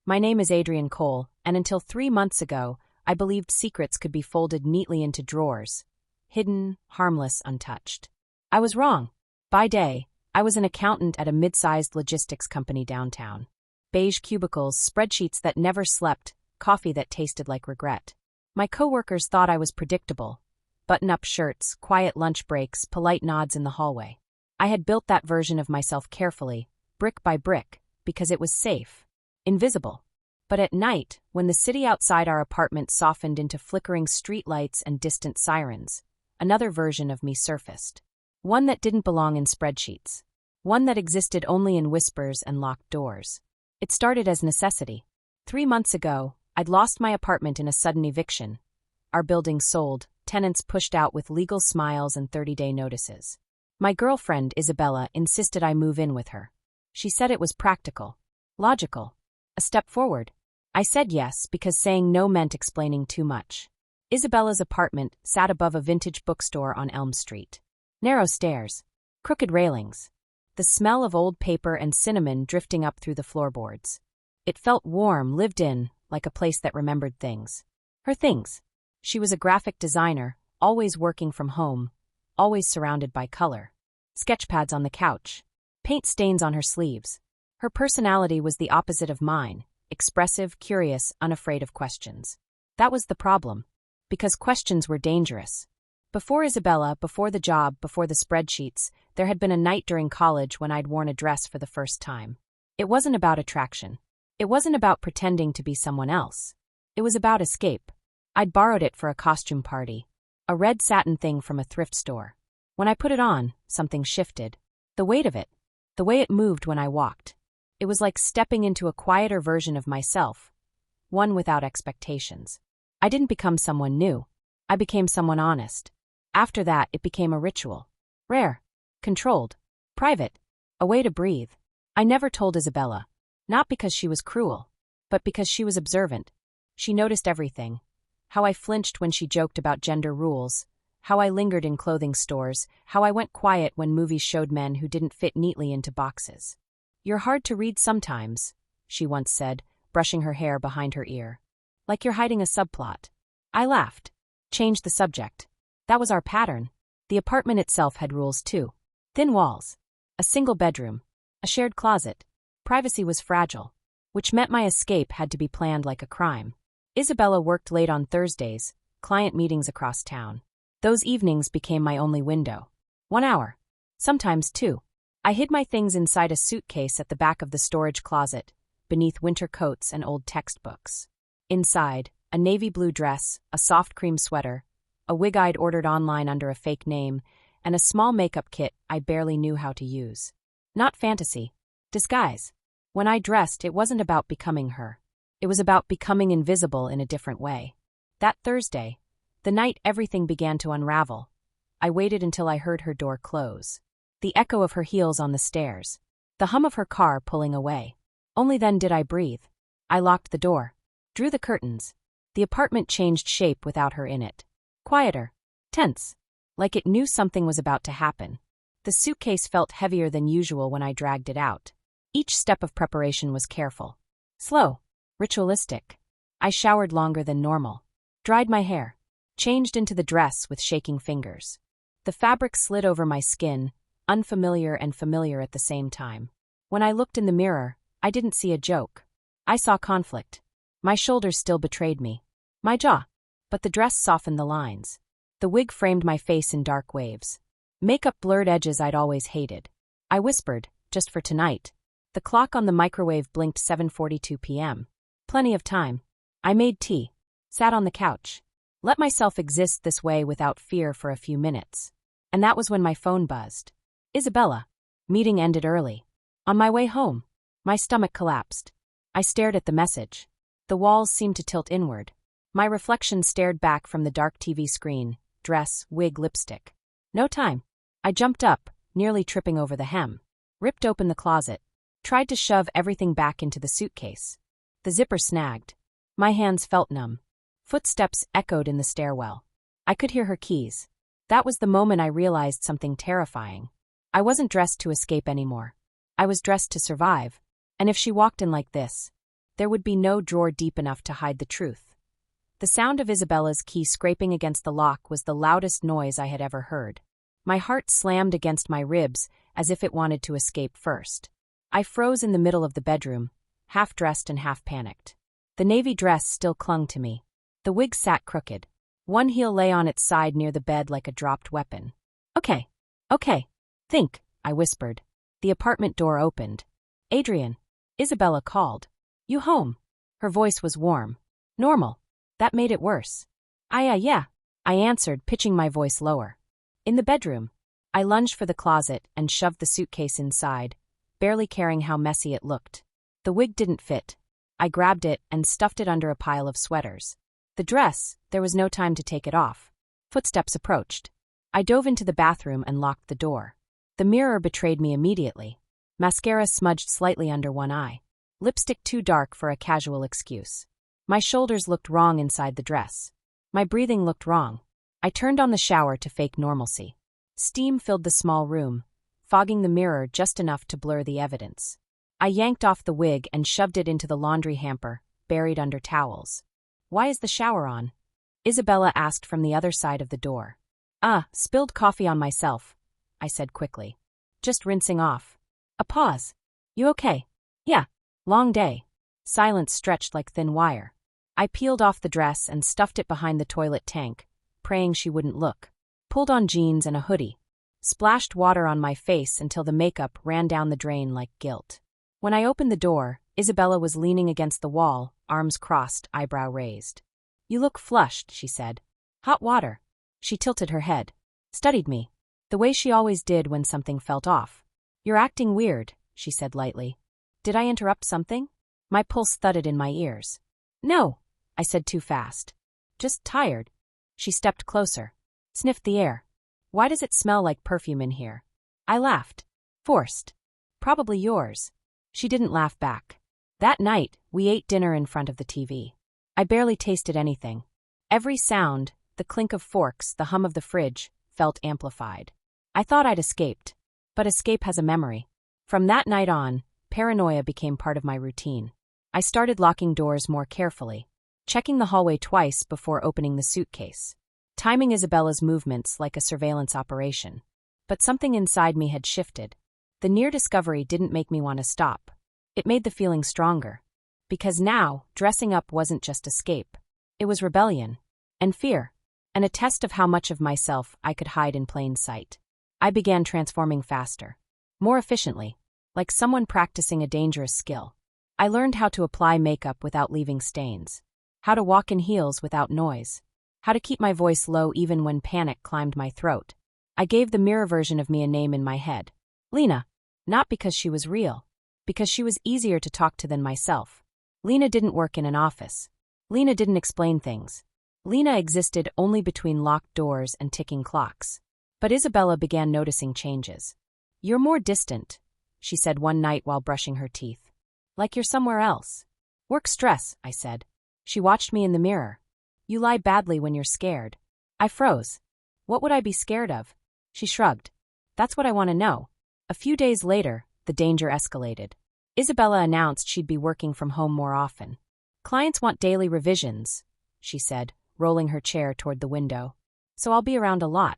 My name is Adrian Cole, and until 3 months ago, I believed secrets could be folded neatly into drawers. Hidden, harmless, untouched. I was wrong. By day, I was an accountant at a mid-sized logistics company downtown. Beige cubicles, spreadsheets that never slept, coffee that tasted like regret. My coworkers thought I was predictable. Button-up shirts, quiet lunch breaks, polite nods in the hallway. I had built that version of myself carefully, brick by brick, because it was safe. Invisible. But at night, when the city outside our apartment softened into flickering streetlights and distant sirens, another version of me surfaced. One that didn't belong in spreadsheets. One that existed only in whispers and locked doors. It started as necessity. 3 months ago, I'd lost my apartment in a sudden eviction. Our building sold, tenants pushed out with legal smiles and 30-day notices. My girlfriend, Isabella, insisted I move in with her. She said it was practical. Logical. A step forward. I said yes because saying no meant explaining too much. Isabella's apartment sat above a vintage bookstore on Elm Street. Narrow stairs. Crooked railings. The smell of old paper and cinnamon drifting up through the floorboards. It felt warm, lived in, like a place that remembered things. Her things. She was a graphic designer, always working from home, always surrounded by color. Sketchpads on the couch. Paint stains on her sleeves. Her personality was the opposite of mine, expressive, curious, unafraid of questions. That was the problem. Because questions were dangerous. Before Isabella, before the job, before the spreadsheets, there had been a night during college when I'd worn a dress for the first time. It wasn't about attraction. It wasn't about pretending to be someone else. It was about escape. I'd borrowed it for a costume party. A red satin thing from a thrift store. When I put it on, something shifted. The weight of it. The way it moved when I walked. It was like stepping into a quieter version of myself. One without expectations. I didn't become someone new. I became someone honest. After that, it became a ritual. Rare. Controlled. Private. A way to breathe. I never told Isabella. Not because she was cruel, but because she was observant. She noticed everything. How I flinched when she joked about gender rules. How I lingered in clothing stores. How I went quiet when movies showed men who didn't fit neatly into boxes. "You're hard to read sometimes," she once said, brushing her hair behind her ear. "Like you're hiding a subplot." I laughed. Changed the subject. That was our pattern. The apartment itself had rules too. Thin walls. A single bedroom. A shared closet. Privacy was fragile. Which meant my escape had to be planned like a crime. Isabella worked late on Thursdays, client meetings across town. Those evenings became my only window. 1 hour. Sometimes 2. I hid my things inside a suitcase at the back of the storage closet, beneath winter coats and old textbooks. Inside, a navy blue dress, a soft cream sweater, a wig I'd ordered online under a fake name, and a small makeup kit I barely knew how to use. Not fantasy. Disguise. When I dressed, it wasn't about becoming her. It was about becoming invisible in a different way. That Thursday, the night everything began to unravel, I waited until I heard her door close. The echo of her heels on the stairs. The hum of her car pulling away. Only then did I breathe. I locked the door. Drew the curtains. The apartment changed shape without her in it. Quieter. Tense. Like it knew something was about to happen. The suitcase felt heavier than usual when I dragged it out. Each step of preparation was careful. Slow. Ritualistic. I showered longer than normal. Dried my hair. Changed into the dress with shaking fingers. The fabric slid over my skin, unfamiliar and familiar at the same time. When I looked in the mirror, I didn't see a joke. I saw conflict. My shoulders still betrayed me. My jaw. But the dress softened the lines. The wig framed my face in dark waves. Makeup blurred edges I'd always hated. I whispered, just for tonight. The clock on the microwave blinked 7:42 p.m. Plenty of time. I made tea. Sat on the couch. Let myself exist this way without fear for a few minutes. And that was when my phone buzzed. Isabella. Meeting ended early. On my way home, my stomach collapsed. I stared at the message. The walls seemed to tilt inward. My reflection stared back from the dark TV screen, dress, wig, lipstick. No time. I jumped up, nearly tripping over the hem. Ripped open the closet. Tried to shove everything back into the suitcase. The zipper snagged. My hands felt numb. Footsteps echoed in the stairwell. I could hear her keys. That was the moment I realized something terrifying. I wasn't dressed to escape anymore. I was dressed to survive. And if she walked in like this, there would be no drawer deep enough to hide the truth. The sound of Isabella's key scraping against the lock was the loudest noise I had ever heard. My heart slammed against my ribs as if it wanted to escape first. I froze in the middle of the bedroom, half dressed and half panicked. The navy dress still clung to me. The wig sat crooked. One heel lay on its side near the bed like a dropped weapon. Okay. Think, I whispered. The apartment door opened. Adrian. Isabella called. You home? Her voice was warm. Normal. That made it worse. Yeah, I answered, pitching my voice lower. In the bedroom. I lunged for the closet and shoved the suitcase inside, barely caring how messy it looked. The wig didn't fit. I grabbed it and stuffed it under a pile of sweaters. The dress, there was no time to take it off. Footsteps approached. I dove into the bathroom and locked the door. The mirror betrayed me immediately. Mascara smudged slightly under one eye. Lipstick too dark for a casual excuse. My shoulders looked wrong inside the dress. My breathing looked wrong. I turned on the shower to fake normalcy. Steam filled the small room, fogging the mirror just enough to blur the evidence. I yanked off the wig and shoved it into the laundry hamper, buried under towels. Why is the shower on? Isabella asked from the other side of the door. Spilled coffee on myself, I said quickly. Just rinsing off. A pause. You okay? Yeah. Long day. Silence stretched like thin wire. I peeled off the dress and stuffed it behind the toilet tank, praying she wouldn't look. Pulled on jeans and a hoodie. Splashed water on my face until the makeup ran down the drain like guilt. When I opened the door, Isabella was leaning against the wall, arms crossed, eyebrow raised. You look flushed, she said. Hot water. She tilted her head. Studied me. The way she always did when something felt off. You're acting weird, she said lightly. Did I interrupt something? My pulse thudded in my ears. No, I said too fast. Just tired. She stepped closer. Sniffed the air. Why does it smell like perfume in here? I laughed. Forced. Probably yours. She didn't laugh back. That night, we ate dinner in front of the TV. I barely tasted anything. Every sound, the clink of forks, the hum of the fridge, felt amplified. I thought I'd escaped. But escape has a memory. From that night on, paranoia became part of my routine. I started locking doors more carefully, checking the hallway twice before opening the suitcase, timing Isabella's movements like a surveillance operation. But something inside me had shifted. The near discovery didn't make me want to stop. It made the feeling stronger. Because now, dressing up wasn't just escape. It was rebellion. And fear. And a test of how much of myself I could hide in plain sight. I began transforming faster. More efficiently. Like someone practicing a dangerous skill. I learned how to apply makeup without leaving stains. How to walk in heels without noise. How to keep my voice low even when panic climbed my throat. I gave the mirror version of me a name in my head. Lena. Not because she was real. Because she was easier to talk to than myself. Lena didn't work in an office. Lena didn't explain things. Lena existed only between locked doors and ticking clocks. But Isabella began noticing changes. You're more distant, she said one night while brushing her teeth. Like you're somewhere else. Work stress, I said. She watched me in the mirror. You lie badly when you're scared. I froze. What would I be scared of? She shrugged. That's what I want to know. A few days later, the danger escalated. Isabella announced she'd be working from home more often. Clients want daily revisions, she said, rolling her chair toward the window. So I'll be around a lot.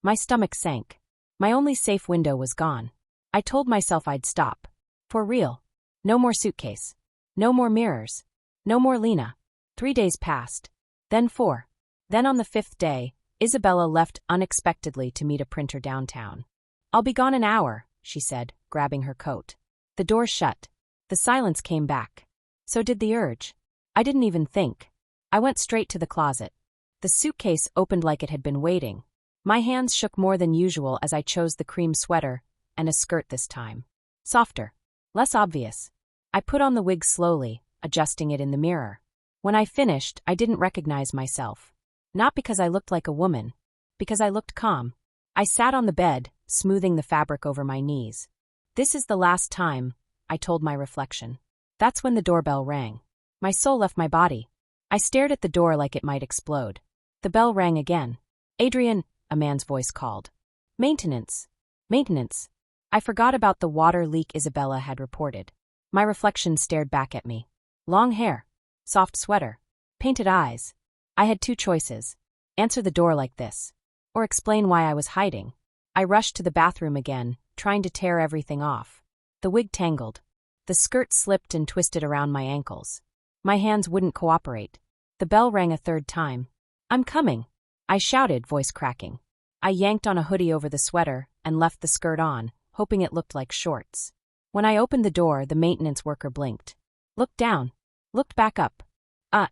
My stomach sank. My only safe window was gone. I told myself I'd stop. For real. No more suitcase. No more mirrors. No more Lena. 3 days passed. Then 4. Then on the 5th day, Isabella left unexpectedly to meet a printer downtown. I'll be gone an hour, she said, grabbing her coat. The door shut. The silence came back. So did the urge. I didn't even think. I went straight to the closet. The suitcase opened like it had been waiting. My hands shook more than usual as I chose the cream sweater, and a skirt this time. Softer. Less obvious. I put on the wig slowly, adjusting it in the mirror. When I finished, I didn't recognize myself. Not because I looked like a woman. Because I looked calm. I sat on the bed, smoothing the fabric over my knees. This is the last time, I told my reflection. That's when the doorbell rang. My soul left my body. I stared at the door like it might explode. The bell rang again. Adrian, a man's voice called. Maintenance. Maintenance. I forgot about the water leak Isabella had reported. My reflection stared back at me. Long hair. Soft sweater. Painted eyes. I had two choices. Answer the door like this. Or explain why I was hiding. I rushed to the bathroom again, trying to tear everything off. The wig tangled. The skirt slipped and twisted around my ankles. My hands wouldn't cooperate. The bell rang a third time. I'm coming, I shouted, voice cracking. I yanked on a hoodie over the sweater and left the skirt on, hoping it looked like shorts. When I opened the door, the maintenance worker blinked. Looked down. Looked back up.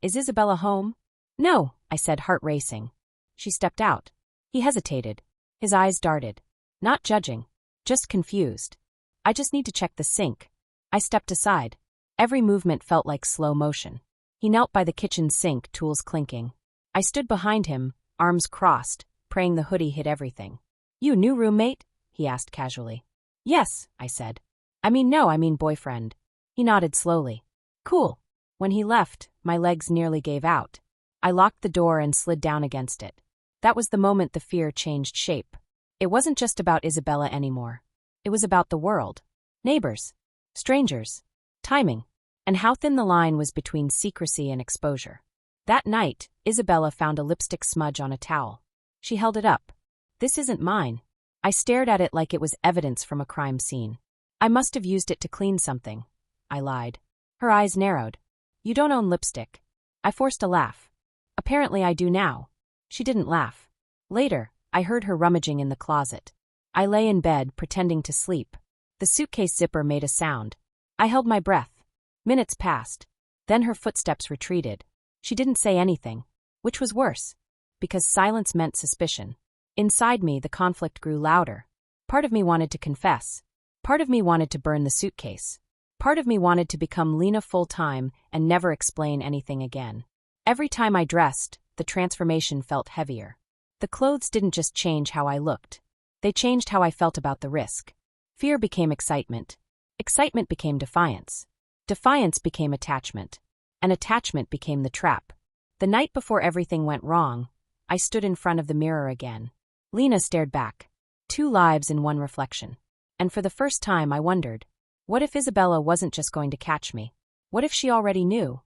Is Isabella home? No, I said, heart racing. She stepped out. He hesitated. His eyes darted. Not judging. Just confused. I just need to check the sink. I stepped aside. Every movement felt like slow motion. He knelt by the kitchen sink, tools clinking. I stood behind him, arms crossed, praying the hoodie hid everything. You new roommate? He asked casually. Yes, I said. I mean boyfriend. He nodded slowly. Cool. When he left, my legs nearly gave out. I locked the door and slid down against it. That was the moment the fear changed shape. It wasn't just about Isabella anymore. It was about the world. Neighbors. Strangers. Timing. And how thin the line was between secrecy and exposure. That night, Isabella found a lipstick smudge on a towel. She held it up. This isn't mine. I stared at it like it was evidence from a crime scene. I must have used it to clean something. I lied. Her eyes narrowed. You don't own lipstick. I forced a laugh. Apparently I do now. She didn't laugh. Later, I heard her rummaging in the closet. I lay in bed, pretending to sleep. The suitcase zipper made a sound. I held my breath. Minutes passed. Then her footsteps retreated. She didn't say anything, which was worse, because silence meant suspicion. Inside me, the conflict grew louder. Part of me wanted to confess. Part of me wanted to burn the suitcase. Part of me wanted to become Lena full-time and never explain anything again. Every time I dressed, the transformation felt heavier. The clothes didn't just change how I looked. They changed how I felt about the risk. Fear became excitement. Excitement became defiance. Defiance became attachment. And attachment became the trap. The night before everything went wrong, I stood in front of the mirror again. Lena stared back. 2 lives in one reflection. And for the first time I wondered, what if Isabella wasn't just going to catch me? What if she already knew?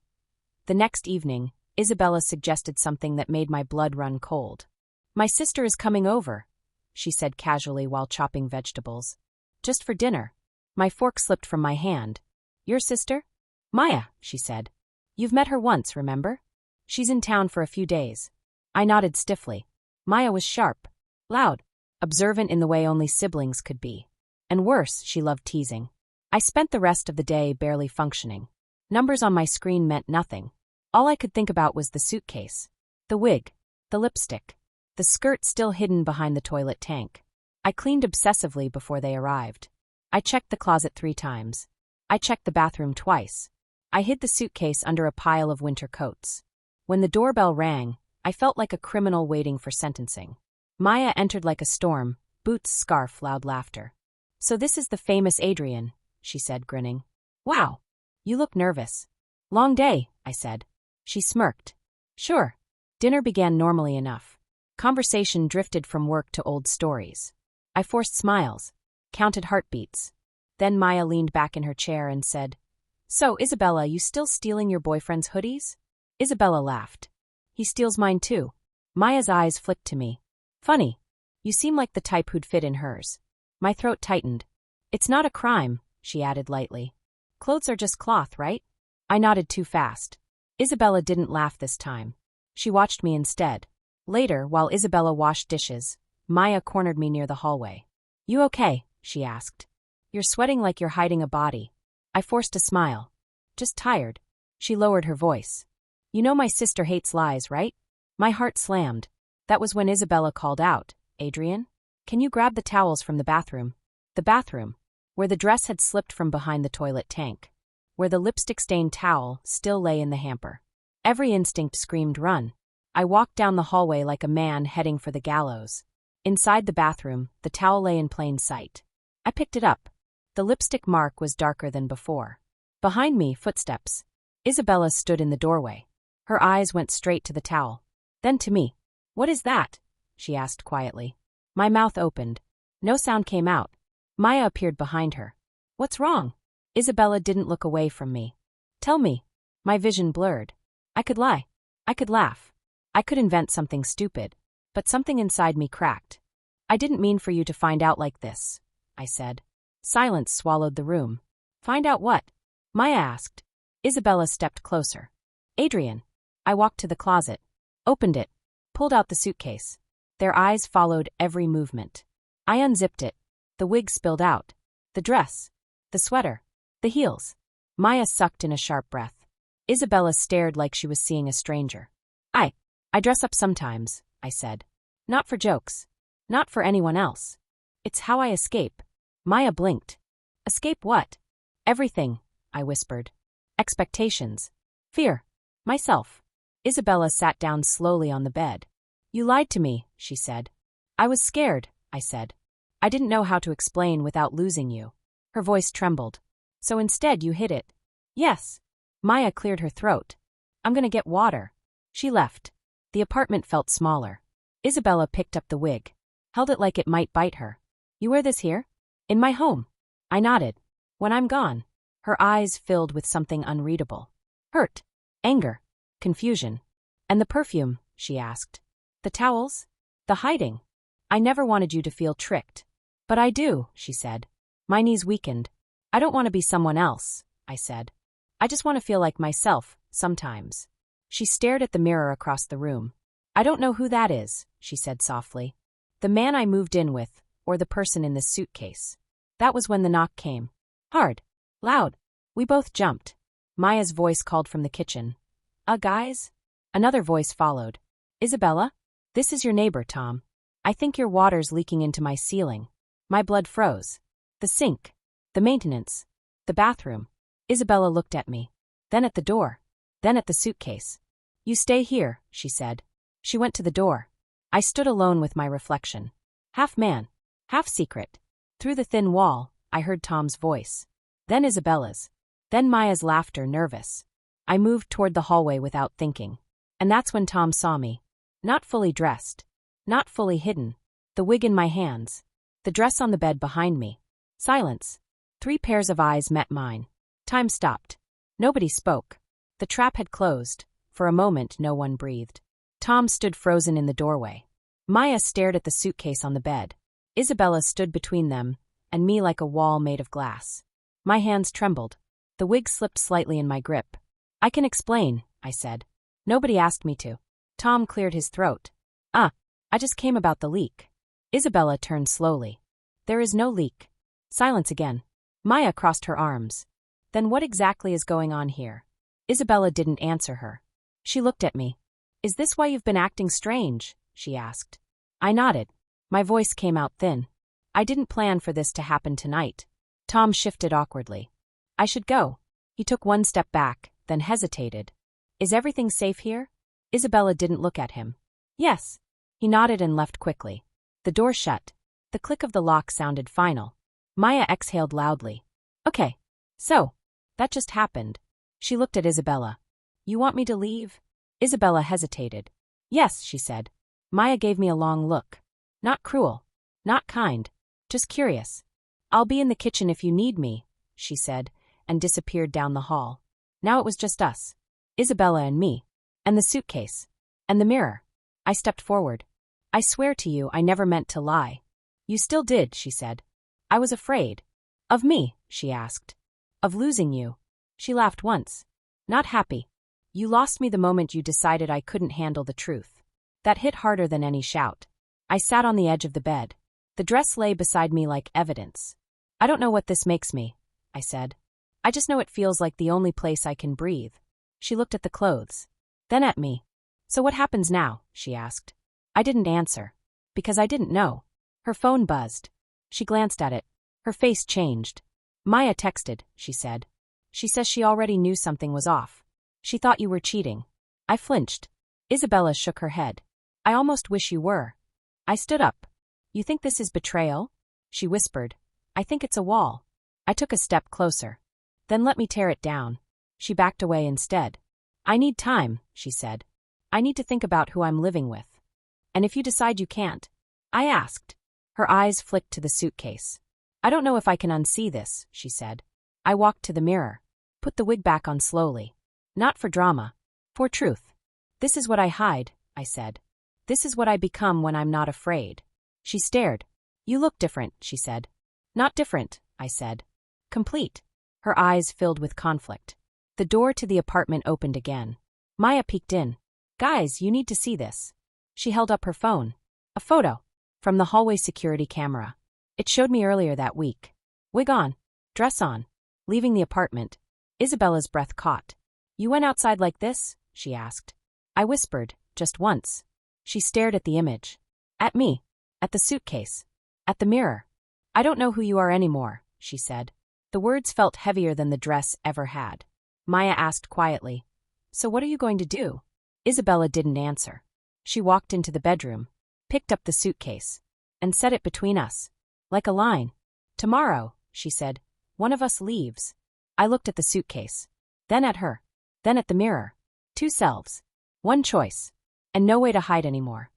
The next evening, Isabella suggested something that made my blood run cold. My sister is coming over, she said casually while chopping vegetables. Just for dinner. My fork slipped from my hand. Your sister? Maya, she said. You've met her once, remember? She's in town for a few days. I nodded stiffly. Maya was sharp, loud, observant in the way only siblings could be. And worse, she loved teasing. I spent the rest of the day barely functioning. Numbers on my screen meant nothing. All I could think about was the suitcase, the wig, the lipstick, the skirt still hidden behind the toilet tank. I cleaned obsessively before they arrived. I checked the closet 3 times. I checked the bathroom twice. I hid the suitcase under a pile of winter coats. When the doorbell rang, I felt like a criminal waiting for sentencing. Maya entered like a storm, boots, scarf, loud laughter. So this is the famous Adrian, she said, grinning. Wow. You look nervous. Long day, I said. She smirked. Sure. Dinner began normally enough. Conversation drifted from work to old stories. I forced smiles, counted heartbeats. Then Maya leaned back in her chair and said, So, Isabella, you still stealing your boyfriend's hoodies? Isabella laughed. He steals mine too. Maya's eyes flicked to me. Funny. You seem like the type who'd fit in hers. My throat tightened. It's not a crime, she added lightly. Clothes are just cloth, right? I nodded too fast. Isabella didn't laugh this time. She watched me instead. Later, while Isabella washed dishes, Maya cornered me near the hallway. You okay? She asked. You're sweating like you're hiding a body. I forced a smile. Just tired. She lowered her voice. You know my sister hates lies, right? My heart slammed. That was when Isabella called out, Adrian? Can you grab the towels from the bathroom? The bathroom, where the dress had slipped from behind the toilet tank, where the lipstick-stained towel still lay in the hamper. Every instinct screamed run. I walked down the hallway like a man heading for the gallows. Inside the bathroom, the towel lay in plain sight. I picked it up. The lipstick mark was darker than before. Behind me, footsteps. Isabella stood in the doorway. Her eyes went straight to the towel. Then to me. What is that? She asked quietly. My mouth opened. No sound came out. Maya appeared behind her. What's wrong? Isabella didn't look away from me. Tell me. My vision blurred. I could lie. I could laugh. I could invent something stupid. But something inside me cracked. I didn't mean for you to find out like this, I said. Silence swallowed the room. Find out what? Maya asked. Isabella stepped closer. Adrian. I walked to the closet, opened it, pulled out the suitcase. Their eyes followed every movement. I unzipped it. The wig spilled out. The dress. The sweater. The heels. Maya sucked in a sharp breath. Isabella stared like she was seeing a stranger. I dress up sometimes, I said. Not for jokes. Not for anyone else. It's how I escape. Maya blinked. Escape what? Everything, I whispered. Expectations. Fear. Myself. Isabella sat down slowly on the bed. You lied to me, she said. I was scared, I said. I didn't know how to explain without losing you. Her voice trembled. So instead you hid it. Yes. Maya cleared her throat. I'm gonna get water. She left. The apartment felt smaller. Isabella picked up the wig, held it like it might bite her. You wear this here? In my home. I nodded. When I'm gone. Her eyes filled with something unreadable. Hurt. Anger. Confusion. And the perfume, she asked. The towels? The hiding. I never wanted you to feel tricked. But I do, she said. My knees weakened. I don't want to be someone else, I said. I just want to feel like myself, sometimes. She stared at the mirror across the room. I don't know who that is, she said softly. The man I moved in with, or the person in this suitcase. That was when the knock came. Hard. Loud. We both jumped. Maya's voice called from the kitchen. Guys? Another voice followed. Isabella? This is your neighbor, Tom. I think your water's leaking into my ceiling. My blood froze. The sink. The maintenance. The bathroom. Isabella looked at me. Then at the door. Then at the suitcase. You stay here, she said. She went to the door. I stood alone with my reflection. Half man. Half secret. Through the thin wall, I heard Tom's voice. Then Isabella's. Then Maya's laughter, nervous. I moved toward the hallway without thinking. And that's when Tom saw me. Not fully dressed. Not fully hidden. The wig in my hands. The dress on the bed behind me. Silence. 3 pairs of eyes met mine. Time stopped. Nobody spoke. The trap had closed. For a moment, no one breathed. Tom stood frozen in the doorway. Maya stared at the suitcase on the bed. Isabella stood between them, and me like a wall made of glass. My hands trembled. The wig slipped slightly in my grip. I can explain, I said. Nobody asked me to. Tom cleared his throat. I just came about the leak. Isabella turned slowly. There is no leak. Silence again. Maya crossed her arms. Then what exactly is going on here? Isabella didn't answer her. She looked at me. Is this why you've been acting strange? She asked. I nodded. My voice came out thin. I didn't plan for this to happen tonight. Tom shifted awkwardly. I should go. He took 1 step back, then hesitated. Is everything safe here? Isabella didn't look at him. Yes. He nodded and left quickly. The door shut. The click of the lock sounded final. Maya exhaled loudly. Okay. So, that just happened. She looked at Isabella. You want me to leave? Isabella hesitated. Yes, she said. Maya gave me a long look. Not cruel. Not kind. Just curious. I'll be in the kitchen if you need me, she said, and disappeared down the hall. Now it was just us. Isabella and me. And the suitcase. And the mirror. I stepped forward. I swear to you I never meant to lie. You still did, she said. I was afraid. Of me, she asked. Of losing you. She laughed once. Not happy. You lost me the moment you decided I couldn't handle the truth. That hit harder than any shout. I sat on the edge of the bed. The dress lay beside me like evidence. I don't know what this makes me, I said. I just know it feels like the only place I can breathe. She looked at the clothes. Then at me. So what happens now? She asked. I didn't answer. Because I didn't know. Her phone buzzed. She glanced at it. Her face changed. Maya texted, she said. She says she already knew something was off. She thought you were cheating. I flinched. Isabella shook her head. I almost wish you were. I stood up. You think this is betrayal? She whispered. I think it's a wall. I took a step closer. Then let me tear it down. She backed away instead. I need time, she said. I need to think about who I'm living with. And if you decide you can't? I asked. Her eyes flicked to the suitcase. I don't know if I can unsee this, she said. I walked to the mirror. Put the wig back on slowly. Not for drama. For truth. This is what I hide, I said. This is what I become when I'm not afraid. She stared. You look different, she said. Not different, I said. Complete. Her eyes filled with conflict. The door to the apartment opened again. Maya peeked in. Guys, you need to see this. She held up her phone. A photo. From the hallway security camera. It showed me earlier that week. Wig on. Dress on. Leaving the apartment. Isabella's breath caught. You went outside like this? She asked. I whispered, just once. She stared at the image. At me. At the suitcase. At the mirror. I don't know who you are anymore, she said. The words felt heavier than the dress ever had. Maya asked quietly, So what are you going to do? Isabella didn't answer. She walked into the bedroom, picked up the suitcase, and set it between us. Like a line. Tomorrow, she said, one of us leaves. I looked at the suitcase. Then at her. Then at the mirror. Two selves. One choice. And no way to hide anymore.